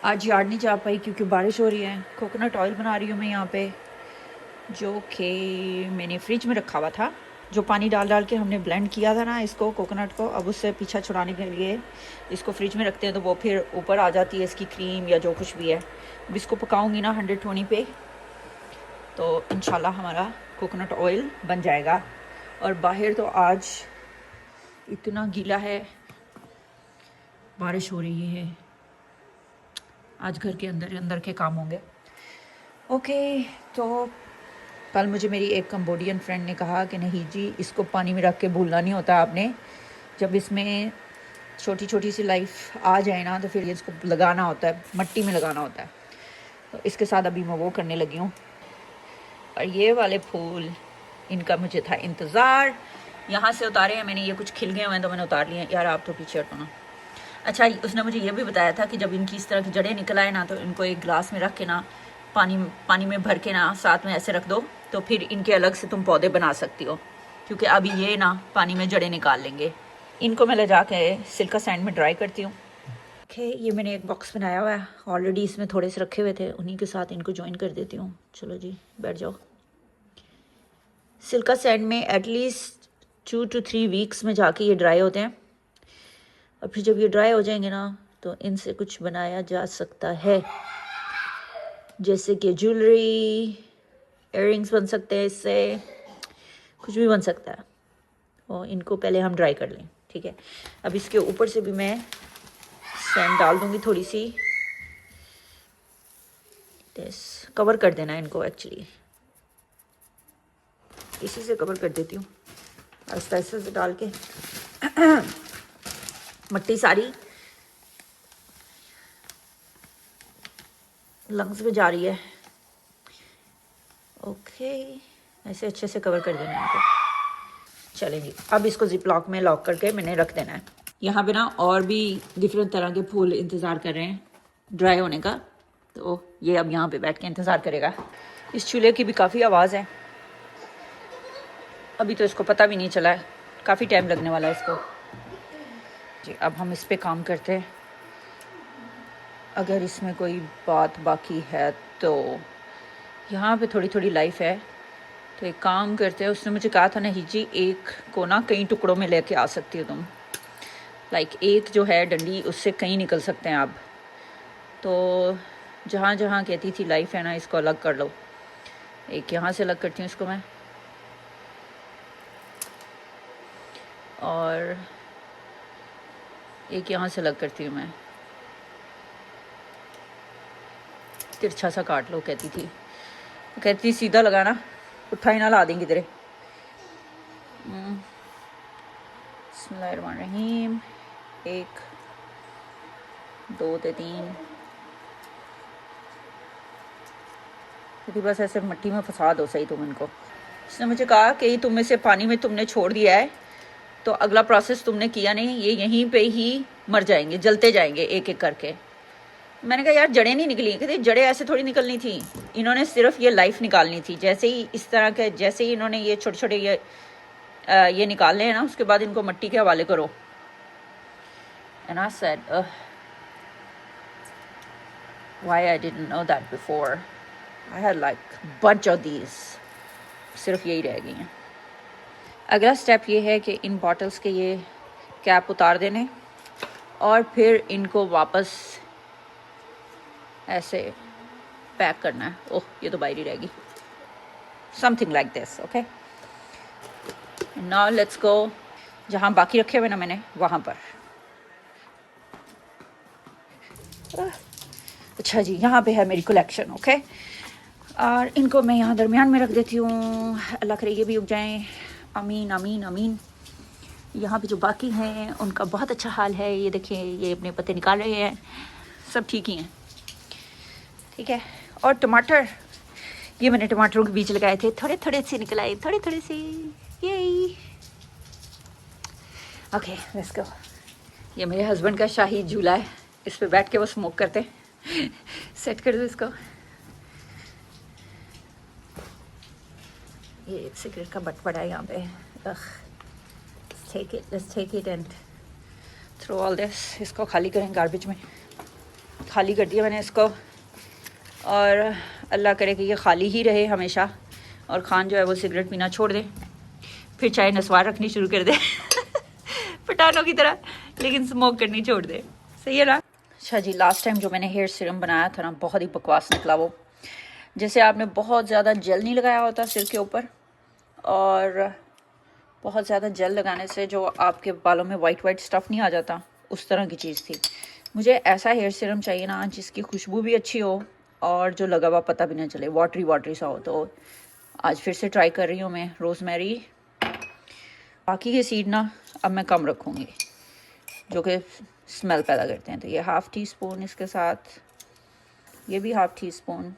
आज यार्ड नहीं जा पाई क्योंकि बारिश हो रही है। कोकोनट ऑयल बना रही हूँ मैं यहाँ पे, जो कि मैंने फ्रिज में रखा हुआ था। जो पानी डाल डाल के हमने ब्लेंड किया था ना इसको, कोकोनट को, अब उससे पीछा छुड़ाने के लिए इसको फ्रिज में रखते हैं तो वो फिर ऊपर आ जाती है इसकी क्रीम या जो कुछ भी है। अब इसको पकाऊंगी ना 120 पे, तो इंशाल्लाह हमारा कोकोनट ऑयल बन जाएगा। और बाहर तो आज इतना गीला है, बारिश हो रही है। आज घर के अंदर अंदर के काम होंगे। ओके, तो कल मुझे मेरी एक कंबोडियन फ्रेंड ने कहा कि नहीं जी, इसको पानी में रख के भूलना नहीं होता आपने, जब इसमें छोटी छोटी सी लाइफ आ जाए ना तो फिर इसको लगाना होता है, मट्टी में लगाना होता है। तो इसके साथ अभी मैं वो करने लगी हूँ। और ये वाले फूल, इनका मुझे था इंतज़ार। यहाँ से उतारे हैं मैंने, ये कुछ खिल गए हुए हैं तो मैंने उतार लिए। यार आप तो पीछे हटो ना। अच्छा, उसने मुझे ये भी बताया था कि जब इनकी इस तरह की जड़ें निकल आए ना तो इनको एक ग्लास में रख के ना, पानी में भर के ना साथ में ऐसे रख दो, तो फिर इनके अलग से तुम पौधे बना सकती हो, क्योंकि अभी ये ना पानी में जड़ें निकाल लेंगे। इनको मैं ले जा के सिल्का सैंड में ड्राई करती हूँ। ओके, ये मैंने एक बॉक्स बनाया हुआ है ऑलरेडी, इसमें थोड़े से रखे हुए थे, उन्हीं के साथ इनको ज्वाइन कर देती हूँ। चलो जी बैठ जाओ। सिल्का सैंड में एटलीस्ट 2 to 3 वीक्स में जाके ये ड्राई होते हैं, और फिर जब ये ड्राई हो जाएंगे ना तो इनसे कुछ बनाया जा सकता है, जैसे कि ज्वेलरी, इयररिंग्स बन सकते हैं, इससे कुछ भी बन सकता है। और इनको पहले हम ड्राई कर लें, ठीक है। अब इसके ऊपर से भी मैं सैंड डाल दूंगी थोड़ी सी। कवर कर देना इनको, एक्चुअली इसी से कवर कर देती हूँ आहिस्ता आहिस्ता से डाल के। मट्टी सारी लंग्स में जा रही है। ओके, ऐसे अच्छे से कवर कर देना है इनको। चलें जी, अब इसको जिप लॉक में लॉक करके मैंने रख देना है। यहाँ पे ना और भी डिफरेंट तरह के फूल इंतज़ार कर रहे हैं ड्राई होने का, तो ये अब यहाँ पे बैठ के इंतज़ार करेगा। इस चूल्हे की भी काफ़ी आवाज़ है, अभी तो इसको पता भी नहीं चला है, काफ़ी टाइम लगने वाला है इसको जी। अब हम इस पर काम करते हैं। अगर इसमें कोई बात बाकी है तो यहाँ पे थोड़ी थोड़ी लाइफ है, तो एक काम करते हैं। उसने मुझे कहा था नहीं जी, एक को ना कई टुकड़ों में लेके आ सकती हो तुम, लाइक एक जो है डंडी, उससे कहीं निकल सकते हैं आप। तो जहाँ जहाँ कहती थी लाइफ है ना, इसको अलग कर लो। एक यहाँ से अलग करती हूँ इसको मैं, और एक यहाँ से अलग करती हूँ मैं। तिरछा सा काट लो कहती थी, कहती सीधा लगाना, पुट्ठा ही ना ला देंगी तेरे। बिस्मिल्लाहिर्रहमानिर्रहीम। 1 2 3, क्योंकि बस ऐसे मिट्टी में फंसा दो सही तुम इनको। उसने मुझे कहा कि तुम में से पानी में तुमने छोड़ दिया है, तो अगला प्रोसेस तुमने किया नहीं, ये यहीं पे ही मर जाएंगे, जलते जाएंगे एक एक करके। मैंने कहा यार जड़ें नहीं निकली, कहते जड़ें ऐसे थोड़ी निकलनी थी, इन्होंने सिर्फ ये लाइफ निकालनी थी। जैसे ही इस तरह के, जैसे ही इन्होंने ये छोटे छोटे ये निकालने हैं ना, उसके बाद इनको मिट्टी के हवाले करो। And I said, why I didn't know that before? I had like bunch of these. सिर्फ यही रह गई हैं। अगला स्टेप ये है कि इन बॉटल्स के ये कैप उतार देने, और फिर इनको वापस ऐसे पैक करना है। ओह, ये तो बाहर ही रहेगी। Something like this, okay. Now let's go, जहाँ बाकी रखे हुए ना मैंने, वहाँ पर। अच्छा जी, यहाँ पे है मेरी कलेक्शन, ओके। और इनको मैं यहाँ दरमियान में रख देती हूँ। अल्लाह करे ये भी उग जाएं, आमीन आमीन आमीन। यहाँ पे जो बाकी हैं उनका बहुत अच्छा हाल है। ये देखिए, ये अपने पत्ते निकाल रहे हैं, सब ठीक ही हैं, ठीक है। और टमाटर, ये मैंने टमाटरों के बीज लगाए थे, थोड़े थोड़े से निकल आए, थोड़े थोड़े से। ये ओके, लेट्स गो। ये मेरे हस्बैंड का शाही झूला है, इस पे बैठ के वो स्मोक करते हैं। सेट कर दो इसको। ये एक सिगरेट का बट पड़ा है यहाँ पे। Let's take it and throw all this। इसको खाली करें गार्बेज में। खाली कर दिया मैंने इसको, और अल्लाह करे कि ये खाली ही रहे हमेशा, और खान जो है वो सिगरेट पीना छोड़ दे, फिर चाहे नस्वार रखनी शुरू कर दे पठानों की तरह, लेकिन स्मोक करनी छोड़ दे। सही है ना? अच्छा जी, लास्ट टाइम जो मैंने हेयर सीरम बनाया था ना, बहुत ही बकवास निकला वो। जैसे आपने बहुत ज़्यादा जेल नहीं लगाया होता सिर के ऊपर, और बहुत ज़्यादा जेल लगाने से जो आपके बालों में वाइट स्टफ़ नहीं आ जाता, उस तरह की चीज़ थी। मुझे ऐसा हेयर सीरम चाहिए ना जिसकी खुशबू भी अच्छी हो और जो लगा हुआ पता भी ना चले, वाटरी सा हो। तो आज फिर से ट्राई कर रही हूँ मैं रोज़मेरी। बाकी के सीड ना अब मैं कम रखूँगी जो कि स्मेल पैदा करते हैं। तो ये हाफ़ टी स्पून इसके साथ, ये भी half teaspoon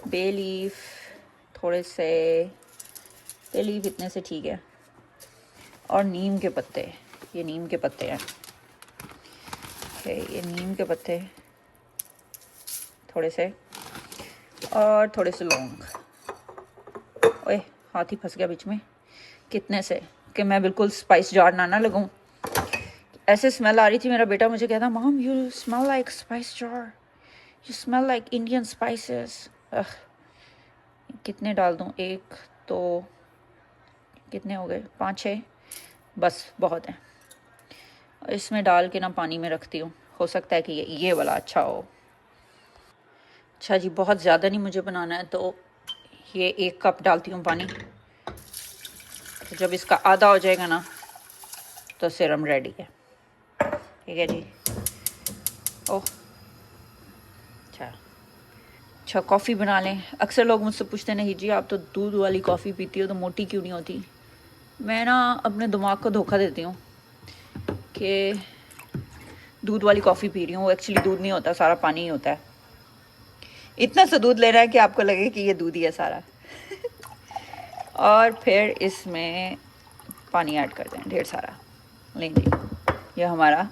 bay leaf, थोड़े से बे लीफ, इतने से ठीक है, और नीम के पत्ते, ये नीम के पत्ते हैं। ओके, ये नीम के पत्ते थोड़े से, और थोड़े से लौंग। ओए, हाथ ही फंस गया बीच में। कितने से कि मैं बिल्कुल स्पाइस जार ना लगूं। ऐसे स्मेल आ रही थी, मेरा बेटा मुझे कहता, mom you smell like spice jar, you smell like Indian spices. कितने डाल दूं? एक तो कितने हो गए, 5-6, बस बहुत है। इसमें डाल के ना पानी में रखती हूँ, हो सकता है कि ये वाला अच्छा हो। अच्छा जी, बहुत ज़्यादा नहीं मुझे बनाना है, तो ये 1 कप डालती हूँ पानी। तो जब इसका आधा हो जाएगा ना तो सीरम रेडी है। ठीक है जी। ओह अच्छा, कॉफ़ी बना लें। अक्सर लोग मुझसे पूछते हैं, नहीं जी आप तो दूध वाली कॉफ़ी पीती हो तो मोटी क्यों नहीं होती? मैं ना अपने दिमाग को धोखा देती हूँ कि दूध वाली कॉफ़ी पी रही हूँ, वो एक्चुअली दूध नहीं होता, सारा पानी ही होता है। इतना सा दूध ले रहा है कि आपको लगे कि ये दूध ही है सारा और फिर इसमें पानी ऐड कर दें ढेर सारा। लेंगे, ये हमारा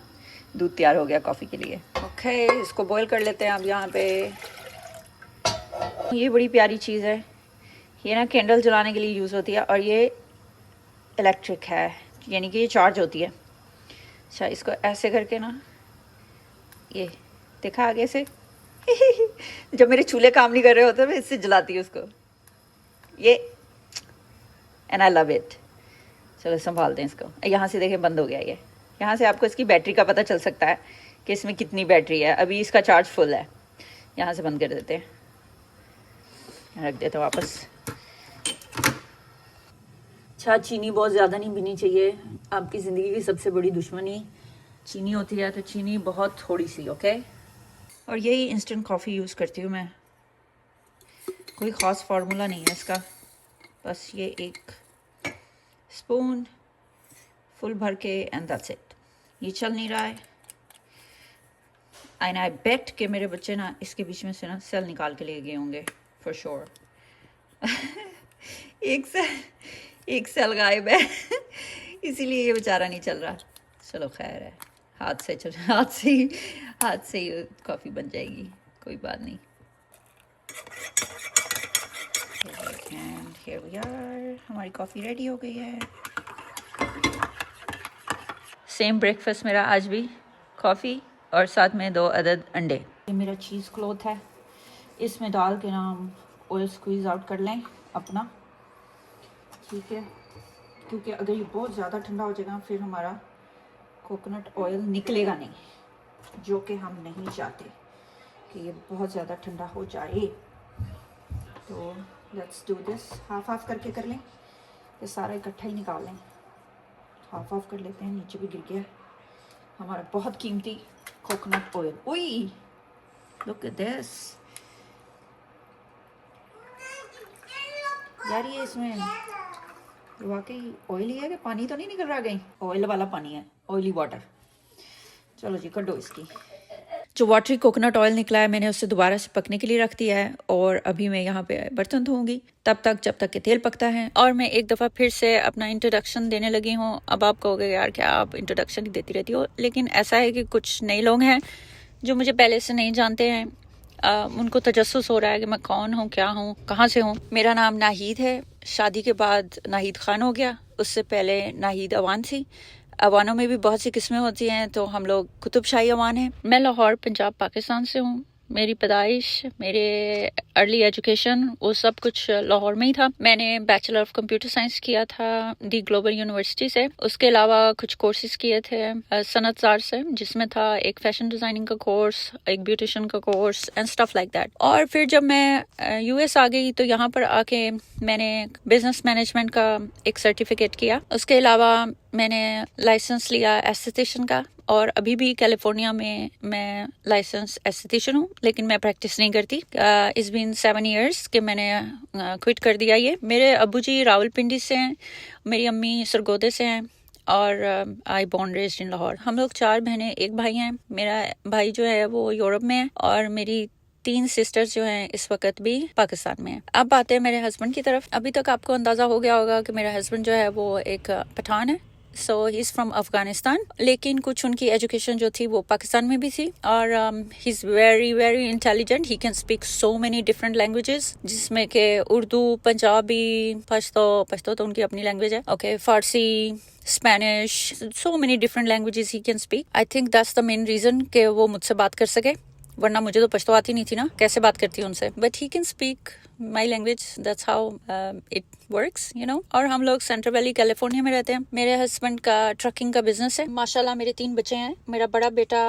दूध तैयार हो गया कॉफ़ी के लिए। ओके, इसको बॉईल कर लेते हैं अब यहाँ पे। ये बड़ी प्यारी चीज़ है, ये ना कैंडल जलाने के लिए यूज़ होती है, और ये इलेक्ट्रिक है, यानी कि ये चार्ज होती है। अच्छा, इसको ऐसे करके ना, ये देखा आगे से जब मेरे चूल्हे काम नहीं कर रहे होते मैं इससे जलाती हूँ उसको, ये, एंड आई लव इट। चलो संभालते हैं इसको। यहाँ से देखें बंद हो गया ये। यहाँ से आपको इसकी बैटरी का पता चल सकता है कि इसमें कितनी बैटरी है। अभी इसका चार्ज फुल है। यहाँ से बंद कर देते हैं, रख देते हैं वापस। अच्छा, चीनी बहुत ज़्यादा नहीं पीनी चाहिए। आपकी ज़िंदगी की सबसे बड़ी दुश्मनी चीनी होती है, तो चीनी बहुत थोड़ी सी। ओके, और यही इंस्टेंट कॉफ़ी यूज़ करती हूँ मैं, कोई ख़ास फार्मूला नहीं है इसका, बस ये 1 स्पून फुल भर के, एंड दैट्स इट। ये चल नहीं रहा है, एंड आई बेट कि मेरे बच्चे ना इसके बीच में से ना सेल निकाल के ले गए होंगे फॉर श्योर एक सेल गायब है इसीलिए ये बेचारा नहीं चल रहा। चलो खैर है, हाथ से ही कॉफ़ी बन जाएगी, कोई बात नहीं। एंड हियर वी आर, हमारी कॉफ़ी रेडी हो गई है। सेम ब्रेकफास्ट मेरा आज भी, कॉफ़ी और साथ में 2 अदद अंडे। ये मेरा चीज़ क्लॉथ है, इसमें डाल के ना हम ऑयल स्क्वीज़ आउट कर लें अपना। ठीक है, क्योंकि अगर ये बहुत ज़्यादा ठंडा हो जाएगा फिर हमारा कोकोनट ऑयल निकलेगा नहीं, जो कि हम नहीं चाहते कि ये बहुत ज़्यादा ठंडा हो जाए। तो लेट्स डू दिस, हाफ करके कर लें, ये सारा इकट्ठा ही निकाल लें। हाफ कर लेते हैं, नीचे भी गिर गया हमारा बहुत कीमती कोकोनट ऑयल। ओई लुक एट दिस यार, ये इसमें वाकई ऑयल ही है कि पानी तो नहीं निकल रहा कहीं? ऑयल वाला पानी है, ऑयली वाटर। चलो जी, कटो इसकी। जो वाटरी कोकोनट ऑयल निकला है मैंने उससे दोबारा से पकने के लिए रख दिया है, और अभी मैं यहाँ पे बर्तन धोऊंगी तब तक के तेल पकता है। और मैं एक दफ़ा फिर से अपना इंट्रोडक्शन देने लगी हूँ। अब आप कहोगे यार क्या आप इंट्रोडक्शन ही देती रहती हो, लेकिन ऐसा है कि कुछ नए लोग हैं जो मुझे पहले से नहीं जानते हैं। उनको तजस्सुस हो रहा है कि मैं कौन हूँ, क्या हूँ, कहाँ से हूँ। मेरा नाम नाहिद है, शादी के बाद नाहिद खान हो गया, उससे पहले नाहिद अवान थी। अवानों में भी बहुत सी किस्में होती हैं, तो हम लोग कुतुब शाही अवान हैं। मैं लाहौर पंजाब पाकिस्तान से हूँ। मेरी पैदाइश, मेरे अर्ली एजुकेशन वो सब कुछ लाहौर में ही था। मैंने बैचलर ऑफ कंप्यूटर साइंस किया था दी ग्लोबल यूनिवर्सिटी से। उसके अलावा कुछ कोर्सेज किए थे सनतजार से, जिसमें था एक फैशन डिजाइनिंग का कोर्स, एक ब्यूटिशियन का course and stuff like that. और फिर जब मैं यूएस आ गई तो यहाँ पर आके मैंने बिजनेस मैनेजमेंट का एक सर्टिफिकेट किया। उसके अलावा मैंने लाइसेंस लिया एस्थेटिशियन का, और अभी भी कैलिफोर्निया में मैं लाइसेंस एस्थेटिशियन हूँ, लेकिन मैं प्रैक्टिस नहीं करती। इट्स बीन 7 years कि मैंने क्विट कर दिया ये। मेरे अब्बू जी रावलपिंडी से हैं, मेरी अम्मी सरगोदे से हैं, और I born raised in Lahore. हम लोग 4 बहनें, 1 भाई हैं। मेरा भाई जो है वो यूरोप में है, और मेरी 3 सिस्टर्स जो हैं इस वक्त भी पाकिस्तान में हैं। अब आते हैं मेरे हस्बैंड की तरफ। अभी तक आपको अंदाजा हो गया होगा कि मेरा हस्बैंड जो है वो एक पठान है। सो ही इज़ फ्रॉम अफगानिस्तान, लेकिन कुछ उनकी एजुकेशन जो थी वो पाकिस्तान में भी थी। और he is very very intelligent. He can speak so many different languages, जिसमें के उर्दू, पंजाबी, पश्तो तो उनकी अपनी लैंग्वेज है, okay, Farsi, Spanish, so many different languages he can speak. I think that's the main reason कि वो मुझसे बात कर सके, वरना मुझे तो पश्तो आती नहीं थी ना, कैसे बात करती हूँ उनसे। But he can speak my language, that's how it works, you know. और हम लोग सेंट्रल वैली कैलिफोर्निया में रहते हैं। मेरे हस्बैंड का ट्रकिंग का बिजनेस है। माशाल्लाह मेरे 3 बच्चे हैं। मेरा बड़ा बेटा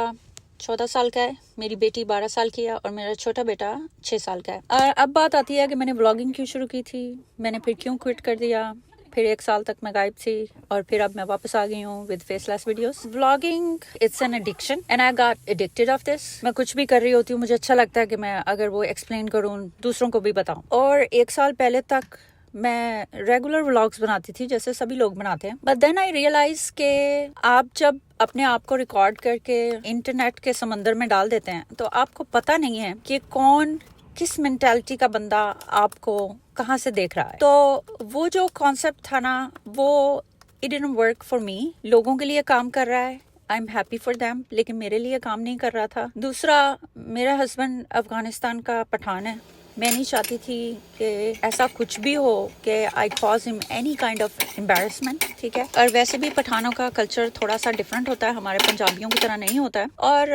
14 साल का है, मेरी बेटी 12 साल की है, और मेरा छोटा बेटा 6 साल का है। और अब बात आती है कि मैंने व्लॉगिंग क्यों शुरू की थी, मैंने फिर क्यों क्विट कर दिया। फिर 1 साल तक मैं गायब थी, और फिर अब मैं वापस आ गई हूँ with faceless videos. Vlogging it's an addiction and I got addicted of this. मैं कुछ भी कर रही होती हूँ, मुझे अच्छा लगता है कि मैं अगर वो एक्सप्लेन करूँ, दूसरों को भी बताऊँ। और 1 साल पहले तक मैं रेगुलर व्लॉग्स बनाती थी, जैसे सभी लोग बनाते हैं। बट देन आई रियलाइज के आप जब अपने आप को रिकॉर्ड करके इंटरनेट के समंदर में डाल देते हैं, तो आपको पता नहीं है कि कौन किस मेंटालिटी का बंदा आपको कहाँ से देख रहा है। तो वो जो कॉन्सेप्ट था ना, वो it didn't work for me. लोगों के लिए काम कर रहा है, I am happy for them, लेकिन मेरे लिए काम नहीं कर रहा था। दूसरा, मेरा हस्बैंड अफगानिस्तान का पठान है। मैं नहीं चाहती थी कि ऐसा कुछ भी हो कि I cause him any kind of embarrassment, ठीक है। और वैसे भी पठानों का कल्चर थोड़ा सा डिफरेंट होता है, हमारे पंजाबियों की तरह नहीं होता है। और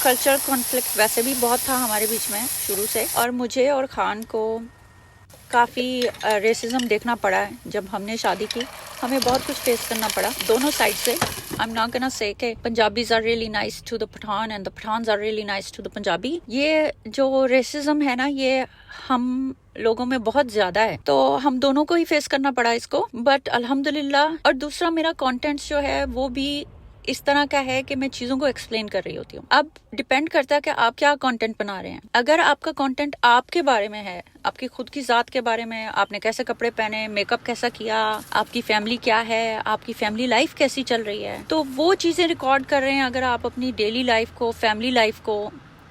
कल्चर कॉन्फ्लिक्ट वैसे भी बहुत था हमारे बीच में शुरू से, और मुझे और खान को काफ़ी रेसिज्म देखना पड़ा है जब हमने शादी की। हमें बहुत कुछ फेस करना पड़ा दोनों साइड से। I am not gonna say कि Punjabis are really nice to the Pathan and the Pathans are really nice to the Punjabi. ये जो रेसिज्म है ना, ये हम लोगों में बहुत ज्यादा है, तो हम दोनों को ही फेस करना पड़ा इसको, बट अल्हम्दुलिल्लाह। और दूसरा, मेरा कंटेंट जो है वो भी इस तरह का है कि मैं चीजों को एक्सप्लेन कर रही होती हूँ। अब डिपेंड करता है कि आप क्या कंटेंट बना रहे हैं। अगर आपका कंटेंट आपके बारे में है, आपकी खुद की जात के बारे में, आपने कैसे कपड़े पहने, मेकअप कैसा किया, आपकी फैमिली क्या है, आपकी फैमिली लाइफ कैसी चल रही है, तो वो चीजें रिकॉर्ड कर रहे हैं अगर आप अपनी डेली लाइफ को, फैमिली लाइफ को,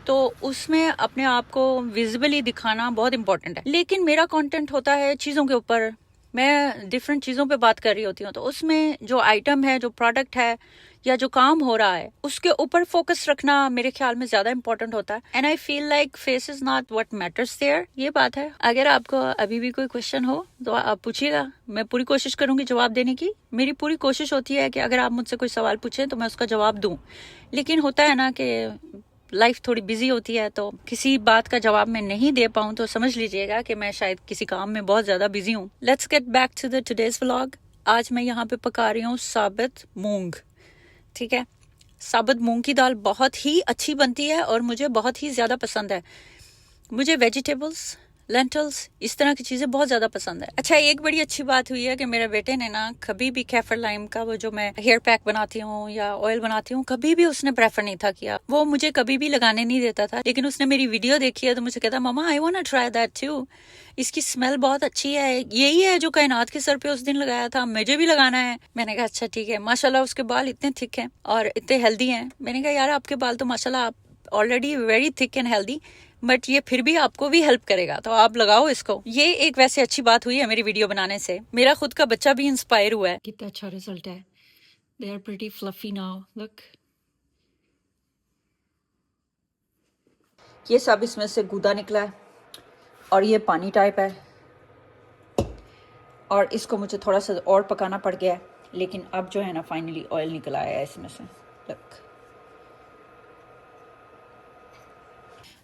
तो उसमें अपने आप को विजिबली दिखाना बहुत इंपॉर्टेंट है। लेकिन मेरा कंटेंट होता है चीजों के ऊपर, मैं डिफरेंट चीजों पे बात कर रही होती हूँ, तो उसमें जो आइटम है, जो प्रोडक्ट है, या जो काम हो रहा है, उसके ऊपर फोकस रखना मेरे ख्याल में ज्यादा इंपॉर्टेंट होता है। And I feel like face is not what matters there, ये बात है। अगर आपको अभी भी कोई क्वेश्चन हो तो आप पूछिएगा, मैं पूरी कोशिश करूंगी जवाब देने की। मेरी पूरी कोशिश होती है कि अगर आप मुझसे कोई सवाल पूछें तो मैं उसका जवाब दूं, लेकिन होता है ना कि लाइफ थोड़ी बिजी होती है, तो किसी बात का जवाब मैं नहीं दे पाऊं तो समझ लीजिएगा कि मैं शायद किसी काम में बहुत ज्यादा बिजी हूँ। Let's get back to the today's vlog. आज मैं यहाँ पे पका रही हूँ साबुत मूंग, ठीक है। साबुत मूंग की दाल बहुत ही अच्छी बनती है और मुझे बहुत ही ज्यादा पसंद है। मुझे वेजिटेबल्स, लेंटल्स, इस तरह की चीजें बहुत ज्यादा पसंद है। अच्छा, एक बड़ी अच्छी बात हुई है कि मेरे बेटे ने ना कभी भी कैफर लाइम का वो जो मैं हेयर पैक बनाती हूँ या ऑयल बनाती हूँ, कभी भी उसने प्रेफर नहीं था किया। वो मुझे कभी भी लगाने नहीं देता था, लेकिन उसने मेरी वीडियो देखी है तो मुझे कहता, mama I want to try that too, इसकी स्मेल बहुत अच्छी है, यही है जो कायनात के सर पे उस दिन लगाया था, मुझे भी लगाना है। मैंने कहा अच्छा ठीक है। माशाल्लाह उसके बाल इतने थिक हैं और इतने हेल्दी हैं। मैंने कहा यार आपके बाल तो माशाल्लाह आप already very thick and healthy, but ये फिर भी आपको भी हेल्प करेगा, तो आप लगाओ इसको। ये एक वैसे अच्छी बात हुई है मेरी वीडियो बनाने से। मेरा खुद का बच्चा भी इंस्पायर हुआ है। कितना अच्छा रिजल्ट है। They are pretty fluffy now, look. ये सब इसमें से गूदा निकला है और ये पानी टाइप है, और इसको मुझे थोड़ा सा और पकाना पड़ गया है। लेकिन अब जो है ना फाइनली ऑयल निकल आया है इसमें से। लुक,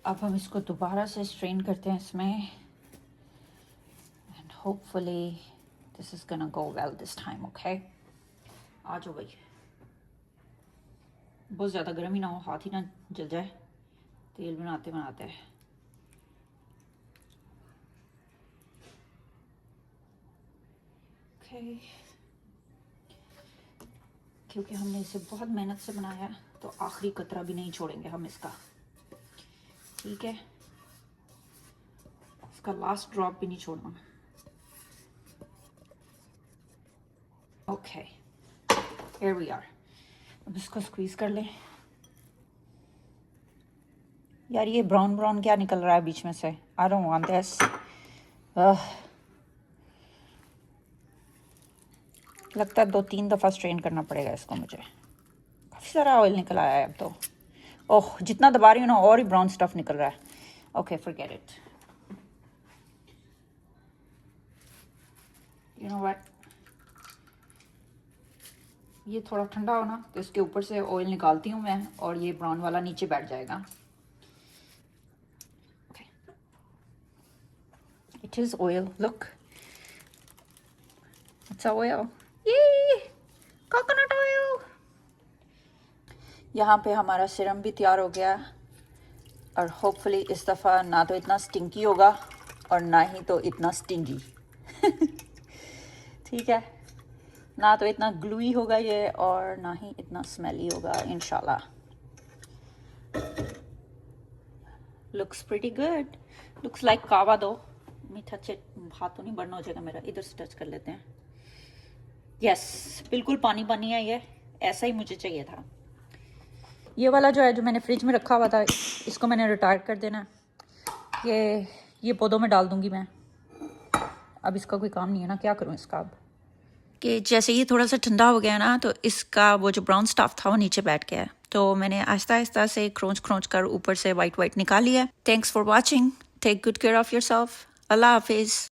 अब हम इसको दोबारा से स्ट्रेन करते हैं इसमें and hopefully this is gonna go well this time. Okay, आ जाओ भाई, बहुत ज़्यादा गर्म ही ना हो, हाथ ही ना जल जाए तेल बनाते बनाते। ओके, क्योंकि हमने इसे बहुत मेहनत से बनाया है तो आखिरी कतरा भी नहीं छोड़ेंगे हम इसका, ठीक है? इसका लास्ट ड्रॉप भी नहीं छोड़ना। Okay, here we are. अब इसको स्क्वीज़ कर लें। यार ये ब्राउन ब्राउन क्या निकल रहा है बीच में से? I don't want this. लगता है 2-3 दफ़ा स्ट्रेन करना पड़ेगा इसको मुझे। काफ़ी सारा ऑयल निकल आया है अब तो। ओह, जितना दबा रही हूँ ना और ही ब्राउन स्टफ निकल रहा है। Okay, forget it. You know what, ये थोड़ा ठंडा हो ना तो इसके ऊपर से ऑयल निकालती हूँ मैं और ये ब्राउन वाला नीचे बैठ जाएगा। Okay, it is oil, look, it's oil, ये कोकोनट ऑयल। यहाँ पे हमारा सिरम भी तैयार हो गया और होपफुली इस दफ़ा ना तो इतना स्टिंकी होगा और ना ही तो इतना स्टिंगी। ठीक है, ना तो इतना ग्लूई होगा ये और ना ही इतना स्मेली होगा इंशाल्लाह। Looks pretty good, looks like कावा दो। मीठा हाथ तो नहीं बढ़ना हो जाएगा मेरा, इधर से टच कर लेते हैं। यस, बिल्कुल पानी पानी है ये, ऐसा ही मुझे चाहिए था। ये वाला जो है जो मैंने फ्रिज में रखा हुआ था इसको मैंने रिटायर कर देना। ये पौधों में डाल दूंगी मैं, अब इसका कोई काम नहीं है ना, क्या करूँ इसका अब। कि जैसे ये थोड़ा सा ठंडा हो गया ना तो इसका वो जो ब्राउन स्टफ था वो नीचे बैठ गया है, तो मैंने आहिस्ता आहिस्ता से खरोंच कर ऊपर से वाइट निकाल लिया। Thanks for watching, take good care of yourself, अल्लाह हाफिज़।